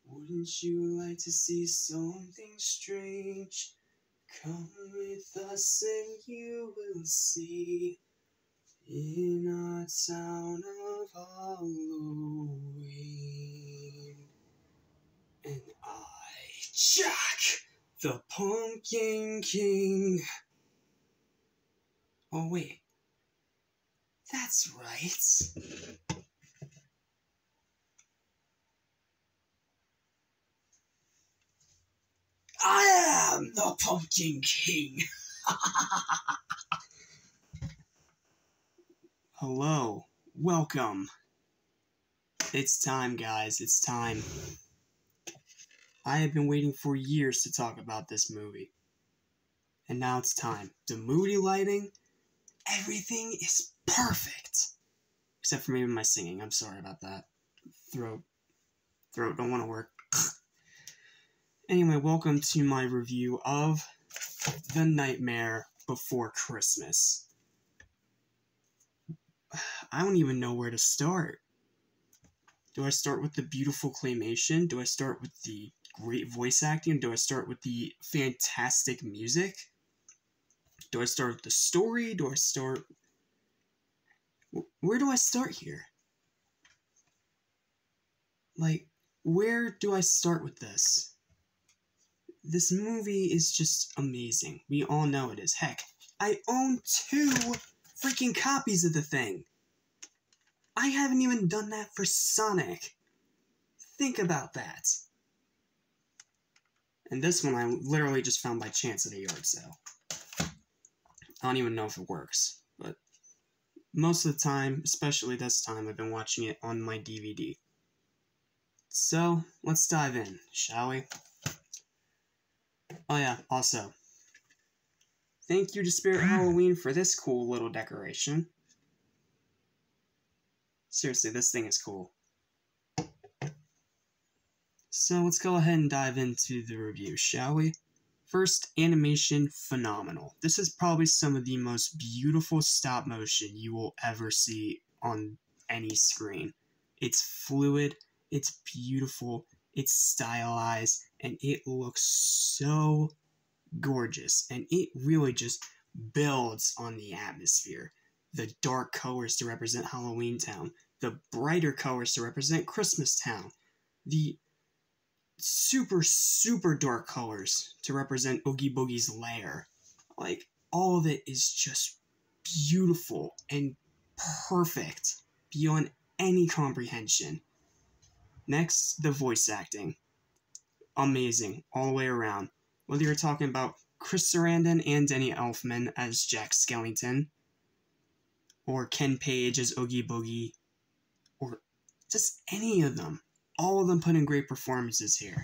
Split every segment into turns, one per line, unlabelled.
Wouldn't you like to see something strange? Come with us and you will see. In our town of Halloween. And I, Jack, the Pumpkin King. Oh wait, that's right. I am the Pumpkin King. Hello, welcome. It's time, guys, it's time. I have been waiting for years to talk about this movie. And now it's time. The moody lighting, everything is perfect. Except for maybe my singing, I'm sorry about that. Throat don't want to work. Anyway, welcome to my review of The Nightmare Before Christmas. I don't even know where to start. Do I start with the beautiful claymation? Do I start with the great voice acting? Do I start with the fantastic music? Do I start with the story? Do I start... Where do I start here? Like, where do I start with this? This movie is just amazing. We all know it is. Heck, I own 2 freaking copies of the thing. I haven't even done that for Sonic. Think about that. And this one I literally just found by chance at a yard sale. I don't even know if it works, but most of the time, especially this time, I've been watching it on my DVD. So, let's dive in, shall we? Oh yeah, also, thank you to Spirit Halloween for this cool little decoration. Seriously, this thing is cool. So let's go ahead and dive into the review, shall we? First, animation, phenomenal. This is probably some of the most beautiful stop motion you will ever see on any screen. It's fluid, it's beautiful, it's stylized, and it looks so gorgeous. And it really just builds on the atmosphere. The dark colors to represent Halloween Town, the brighter colors to represent Christmas Town, the super dark colors to represent Oogie Boogie's lair. Like, all of it is just beautiful and perfect beyond any comprehension. Next, the voice acting. Amazing, all the way around. Whether you're talking about Chris Sarandon and Danny Elfman as Jack Skellington, or Ken Page as Oogie Boogie, or just any of them. All of them put in great performances here.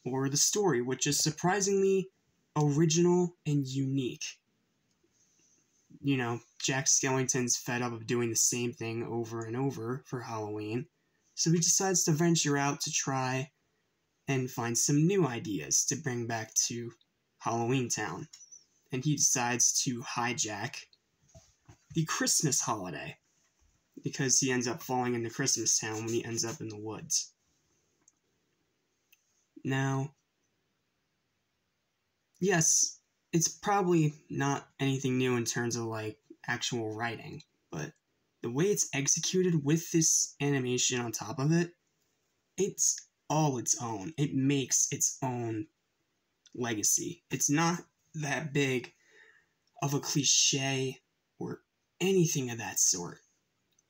Or the story, which is surprisingly original and unique. You know, Jack Skellington's fed up of doing the same thing over and over for Halloween, so he decides to venture out to try and find some new ideas to bring back to Halloween Town. And he decides to hijack the Christmas holiday, because he ends up falling into Christmas Town when he ends up in the woods. Now, yes, it's probably not anything new in terms of, like, actual writing, but the way it's executed with this animation on top of it, it's all its own. It makes its own legacy. It's not that big of a cliche or anything of that sort.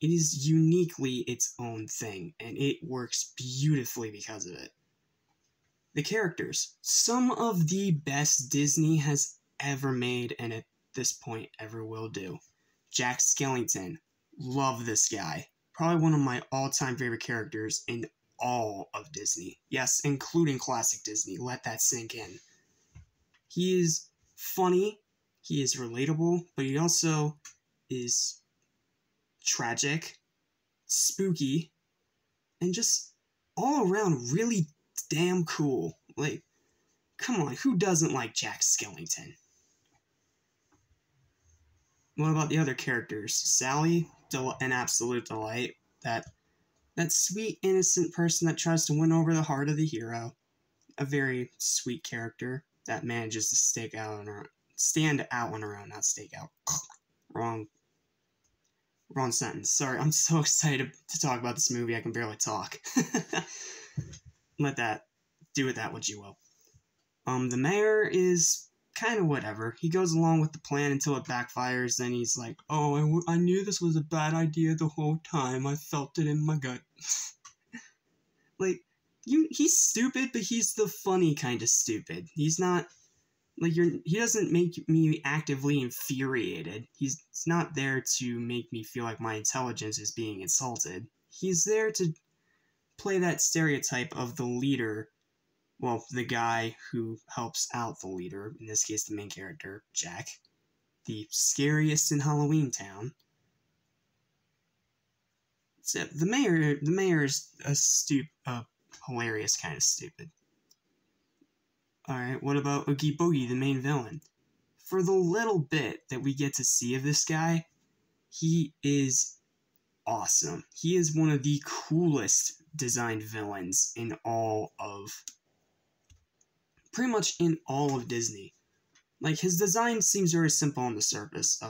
It is uniquely its own thing, and it works beautifully because of it. The characters. Some of the best Disney has ever made, and at this point ever will do. Jack Skellington. Love this guy. Probably one of my all-time favorite characters in all of Disney. Yes, including classic Disney. Let that sink in. He is funny, he is relatable, but he also is tragic, spooky, and just all around really damn cool. Like, come on, who doesn't like Jack Skellington? What about the other characters? Sally, an absolute delight. That that sweet, innocent person that tries to win over the heart of the hero. A very sweet character that manages to stand out on her own, not stake out. Wrong sentence. Sorry, I'm so excited to talk about this movie I can barely talk. Do with that what you will. The mayor is kind of whatever. He goes along with the plan until it backfires, then he's like, oh, I knew this was a bad idea the whole time. I felt it in my gut. Like, he's stupid, but he's the funny kind of stupid. He's not, like, he doesn't make me actively infuriated. He's not there to make me feel like my intelligence is being insulted. He's there to play that stereotype of the leader, well, the guy who helps out the leader, in this case the main character, Jack, the scariest in Halloween Town. So the mayor is a hilarious kind of stupid. Alright, what about Oogie Boogie, the main villain? For the little bit that we get to see of this guy, he is awesome. He is one of the coolest designed villains in pretty much in all of Disney. Like, his design seems very simple on the surface.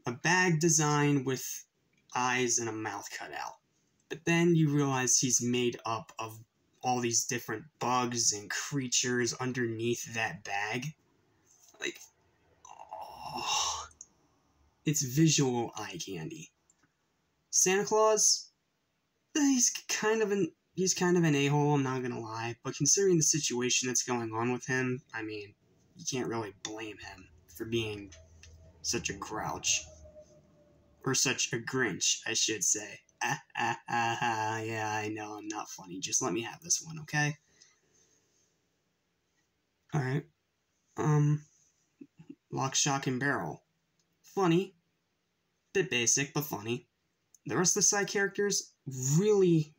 A bag design with eyes and a mouth cut out. But then you realize he's made up of all these different bugs and creatures underneath that bag. Like, oh, it's visual eye candy. Santa Claus, he's kind of an a-hole, I'm not gonna lie, but considering the situation that's going on with him, I mean, you can't really blame him for being such a grouch. Or such a Grinch, I should say. Yeah, I know, I'm not funny. Just let me have this one, okay? Alright. Lock, Shock, and Barrel. Funny. Bit basic, but funny. The rest of the side characters, really,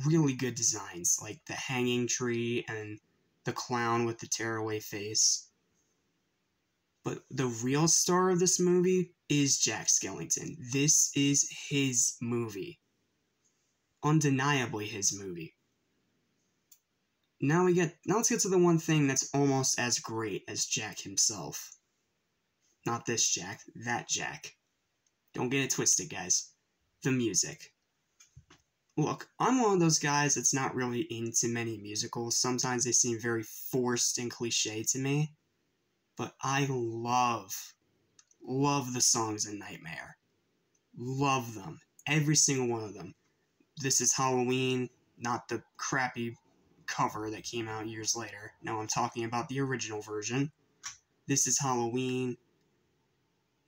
really good designs. Like the hanging tree and the clown with the tearaway face. But the real star of this movie is Jack Skellington. This is his movie. Undeniably his movie. Now let's get to the one thing that's almost as great as Jack himself. Not this Jack, that Jack. Don't get it twisted, guys. The music. Look, I'm one of those guys that's not really into many musicals. Sometimes they seem very forced and cliche to me. But I love the songs in Nightmare. Love them. Every single one of them. This is Halloween, not the crappy cover that came out years later. No, I'm talking about the original version. This is Halloween.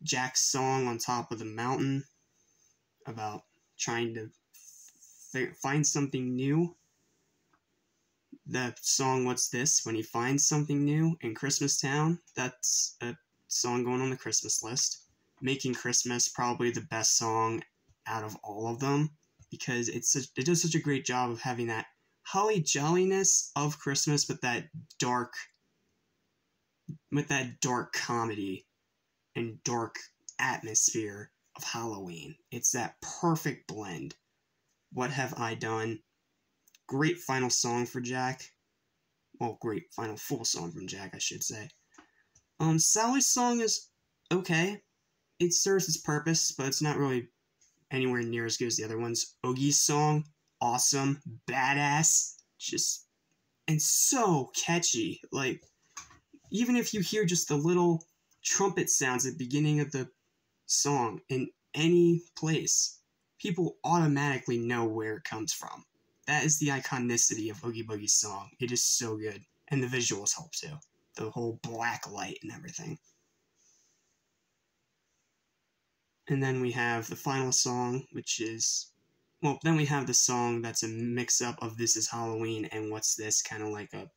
Jack's song on top of the mountain about trying to find something new. The song What's This? When he finds something new in Christmas Town. That's a song going on the Christmas list. Making Christmas, probably the best song out of all of them. Because it does such a great job of having that holly jolliness of Christmas with that dark comedy and dark atmosphere of Halloween. It's that perfect blend. What Have I Done? Great final song for Jack. Well, great final full song from Jack, I should say. Sally's song is okay. It serves its purpose, but it's not really anywhere near as good as the other ones. Oogie's song, awesome, badass, and so catchy. Like, even if you hear just the little trumpet sounds at the beginning of the song in any place, people automatically know where it comes from. That is the iconicity of Oogie Boogie's song. It is so good. And the visuals help too. The whole black light and everything. And then we have the final song, which is... Well, then we have the song that's a mix-up of This Is Halloween and What's This, kind of like a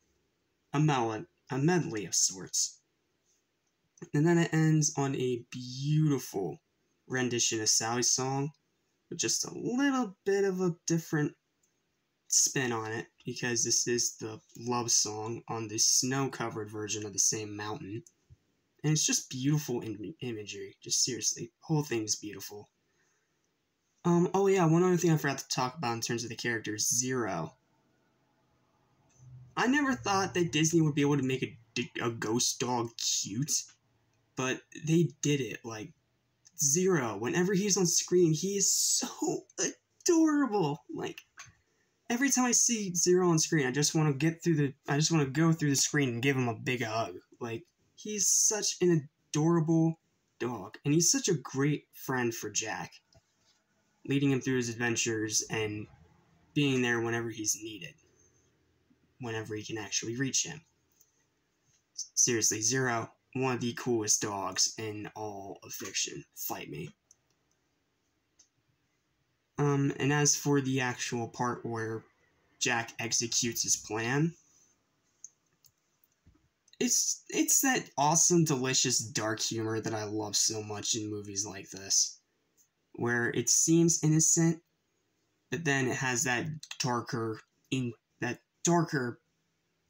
medley of sorts. And then it ends on a beautiful rendition of Sally's song, with just a little bit of a different spin on it, because this is the love song on the snow-covered version of the same mountain. And it's just beautiful imagery. Just seriously, the whole thing's beautiful. Oh yeah, one other thing I forgot to talk about in terms of the characters, Zero. I never thought that Disney would be able to make a ghost dog cute, but they did it. Like, Zero, whenever he's on screen, he is so adorable. Like, every time I see Zero on screen, I just want to go through the screen and give him a big hug. Like, he's such an adorable dog, and he's such a great friend for Jack, leading him through his adventures and being there whenever he's needed, whenever he can actually reach him. Seriously, Zero, one of the coolest dogs in all of fiction. Fight me. And as for the actual part where Jack executes his plan, it's that awesome, delicious, dark humor that I love so much in movies like this, where it seems innocent, but then it has that darker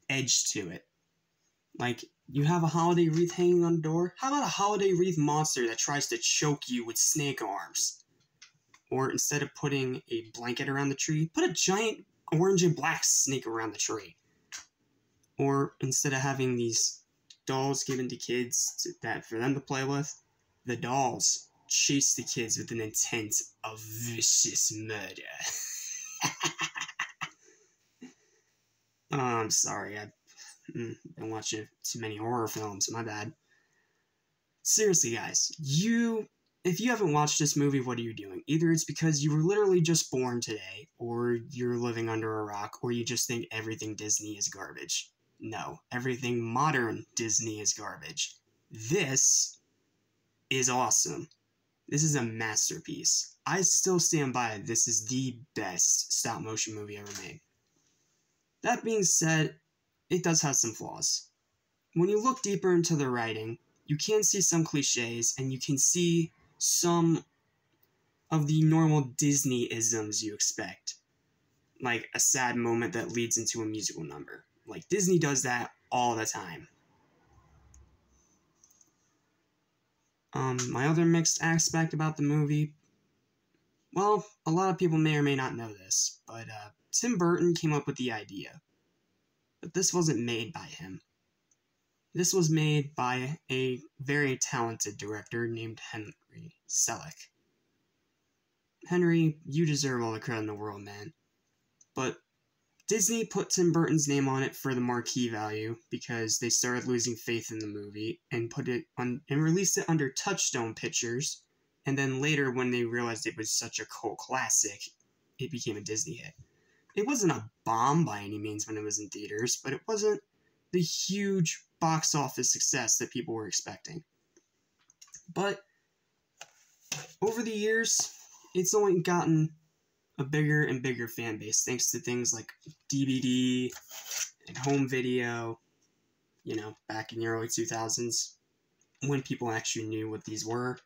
edge to it. Like, you have a holiday wreath hanging on the door. How about a holiday wreath monster that tries to choke you with snake arms? Or instead of putting a blanket around the tree, put a giant orange and black snake around the tree. Or instead of having these dolls given to kids for them to play with, the dolls chase the kids with an intent of vicious murder. Oh, I'm sorry, I've been watching too many horror films, my bad. Seriously, guys, if you haven't watched this movie, what are you doing? Either it's because you were literally just born today, or you're living under a rock, or you just think everything Disney is garbage. No, everything modern Disney is garbage. This is awesome. This is a masterpiece. I still stand by it. This is the best stop-motion movie ever made. That being said, it does have some flaws. When you look deeper into the writing, you can see some cliches, and you can see some of the normal Disney-isms you expect. Like a sad moment that leads into a musical number. Like, Disney does that all the time. My other mixed aspect about the movie, well, a lot of people may or may not know this, but Tim Burton came up with the idea. But this wasn't made by him. This was made by a very talented director named Henry Selick. Henry, you deserve all the credit in the world, man. But Disney put Tim Burton's name on it for the marquee value because they started losing faith in the movie and released it under Touchstone Pictures, and then later when they realized it was such a cult classic, it became a Disney hit. It wasn't a bomb by any means when it was in theaters, but it wasn't the huge box office success that people were expecting. But over the years, it's only gotten a bigger and bigger fan base thanks to things like DVD and home video, back in the early 2000s, when people actually knew what these were.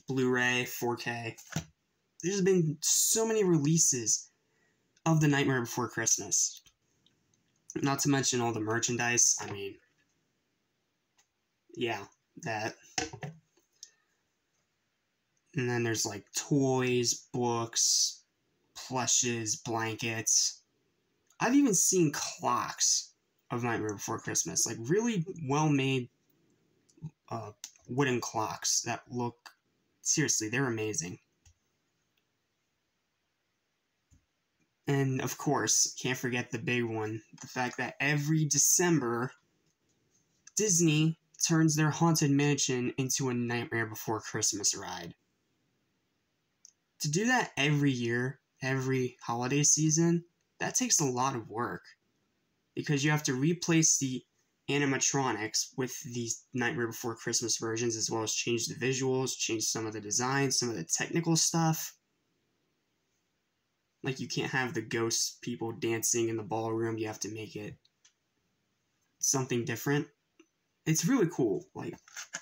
Blu-ray, 4K. There's been so many releases of The Nightmare Before Christmas. Not to mention all the merchandise. I mean, yeah, that. And then there's like toys, books, plushes, blankets. I've even seen clocks of Nightmare Before Christmas. Like, really well-made wooden clocks that look... Seriously, they're amazing. And, of course, can't forget the big one. The fact that every December, Disney turns their Haunted Mansion into a Nightmare Before Christmas ride. To do that every year, every holiday season, that takes a lot of work. Because you have to replace the animatronics with these Nightmare Before Christmas versions, as well as change the visuals, change some of the designs, some of the technical stuff. Like, you can't have the ghost people dancing in the ballroom, you have to make it something different. It's really cool. Like,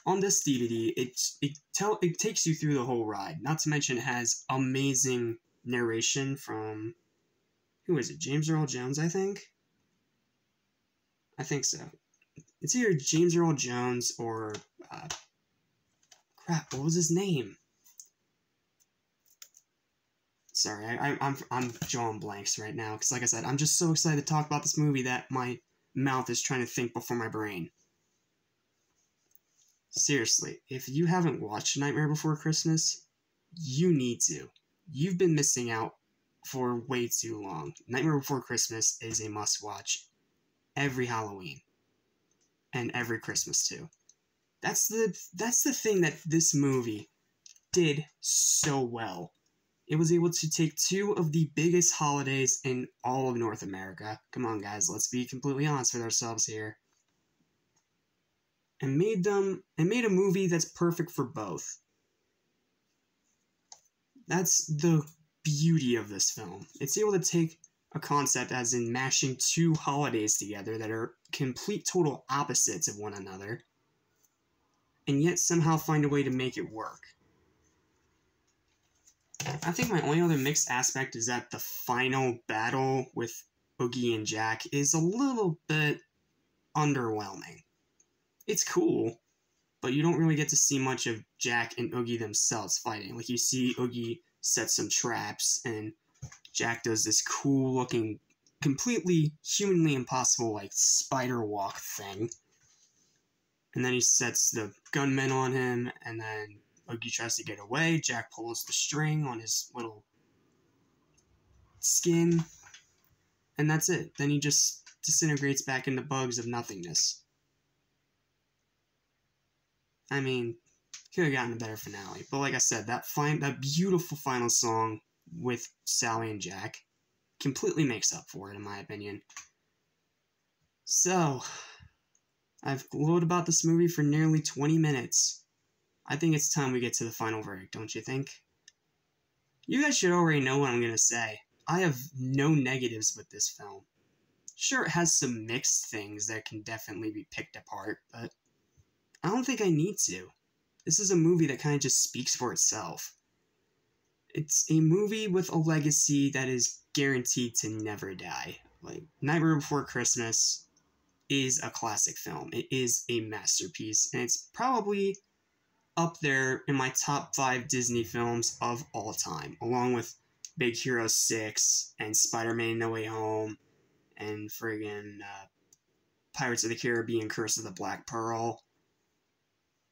on this DVD, it takes you through the whole ride. Not to mention it has amazing narration from, who is it, James Earl Jones, I think? I think so. It's either James Earl Jones or, crap, what was his name? Sorry, I'm drawing blanks right now, because like I said, I'm just so excited to talk about this movie that my mouth is trying to think before my brain. Seriously, if you haven't watched Nightmare Before Christmas, you need to. You've been missing out for way too long. Nightmare Before Christmas is a must-watch every Halloween. And every Christmas, too. That's the thing that this movie did so well. It was able to take two of the biggest holidays in all of North America. Come on, guys, let's be completely honest with ourselves here. And made a movie that's perfect for both. That's the beauty of this film. It's able to take a concept as in mashing two holidays together that are complete total opposites of one another, and yet somehow find a way to make it work. I think my only other mixed aspect is that the final battle with Oogie and Jack is a little bit underwhelming. It's cool, but you don't really get to see much of Jack and Oogie themselves fighting. Like, you see Oogie set some traps, and Jack does this cool-looking, completely humanly impossible, like, spider walk thing. And then he sets the gunman on him, and then Oogie tries to get away. Jack pulls the string on his little skin, and that's it. Then he just disintegrates back into bugs of nothingness. I mean, could have gotten a better finale. But like I said, that beautiful final song with Sally and Jack completely makes up for it, in my opinion. So, I've glowed about this movie for nearly 20 minutes. I think it's time we get to the final verdict, don't you think? You guys should already know what I'm going to say. I have no negatives with this film. Sure, it has some mixed things that can definitely be picked apart, but I don't think I need to. This is a movie that kind of just speaks for itself. It's a movie with a legacy that is guaranteed to never die. Like, Nightmare Before Christmas is a classic film. It is a masterpiece, and it's probably up there in my top 5 Disney films of all time, along with Big Hero 6 and Spider-Man No Way Home and friggin' Pirates of the Caribbean Curse of the Black Pearl.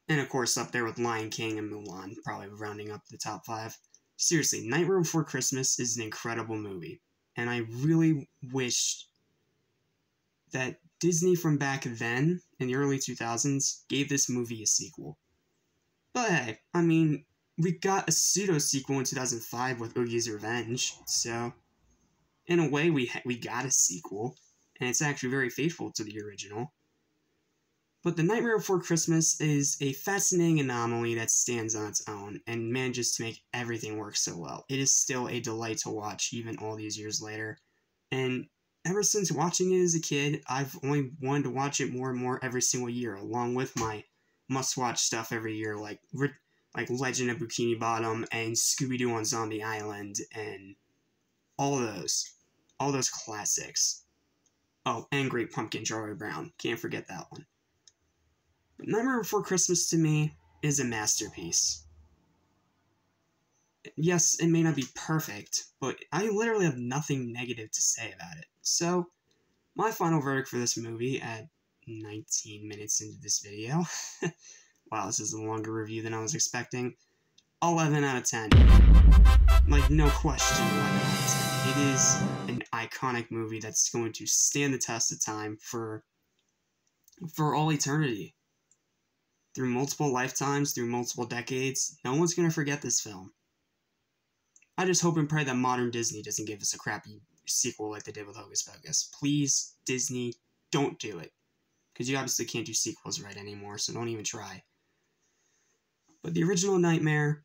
And of course up there with Lion King and Mulan, probably rounding up the top 5. Seriously, Nightmare Before Christmas is an incredible movie, and I really wish that Disney from back then, in the early 2000s, gave this movie a sequel. But hey, I mean, we got a pseudo-sequel in 2005 with Oogie's Revenge, so in a way we got a sequel, and it's actually very faithful to the original. But The Nightmare Before Christmas is a fascinating anomaly that stands on its own and manages to make everything work so well. It is still a delight to watch even all these years later, and ever since watching it as a kid, I've only wanted to watch it more and more every single year, along with my must-watch stuff every year, like Legend of Bikini Bottom and Scooby-Doo on Zombie Island and all those classics. Oh, and Great Pumpkin, Charlie Brown. Can't forget that one. But Nightmare Before Christmas, to me, is a masterpiece. Yes, it may not be perfect, but I literally have nothing negative to say about it. So, my final verdict for this movie at 19 minutes into this video. Wow, this is a longer review than I was expecting. 11 out of 10. Like, no question, 11 out of 10. It is an iconic movie that's going to stand the test of time for all eternity. Through multiple lifetimes, through multiple decades, no one's going to forget this film. I just hope and pray that modern Disney doesn't give us a crappy sequel like they did with Hocus Pocus. Please, Disney, don't do it. Because you obviously can't do sequels right anymore, so don't even try. But the original Nightmare,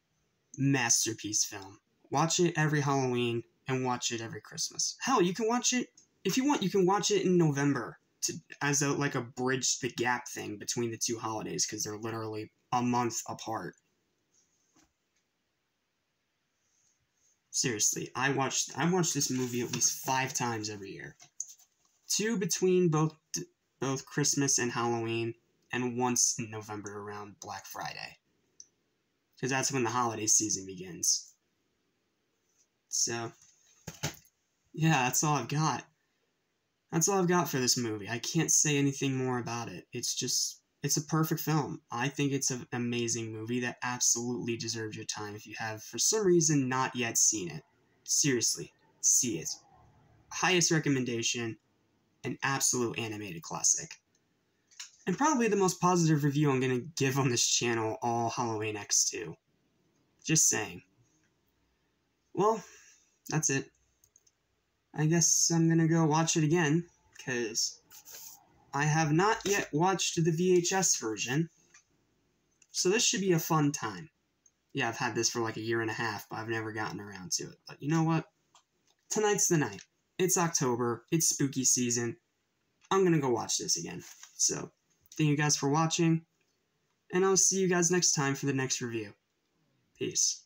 masterpiece film. Watch it every Halloween, and watch it every Christmas. Hell, you can watch it, if you want, you can watch it in November, as a bridge the gap thing between the two holidays, because they're literally a month apart. Seriously, I watch this movie at least 5 times every year. 2 between both Christmas and Halloween, and once in November around Black Friday. Because that's when the holiday season begins. So, yeah, that's all I've got. That's all I've got for this movie. I can't say anything more about it. It's a perfect film. I think it's an amazing movie that absolutely deserves your time if you have, for some reason, not yet seen it. Seriously, see it. Highest recommendation, an absolute animated classic. And probably the most positive review I'm going to give on this channel all Halloween X2. Just saying. Well, that's it. I guess I'm going to go watch it again, because I have not yet watched the VHS version. So this should be a fun time. Yeah, I've had this for like a year and a half, but I've never gotten around to it. But you know what? Tonight's the night. It's October. It's spooky season. I'm going to go watch this again. So, thank you guys for watching, and I'll see you guys next time for the next review. Peace.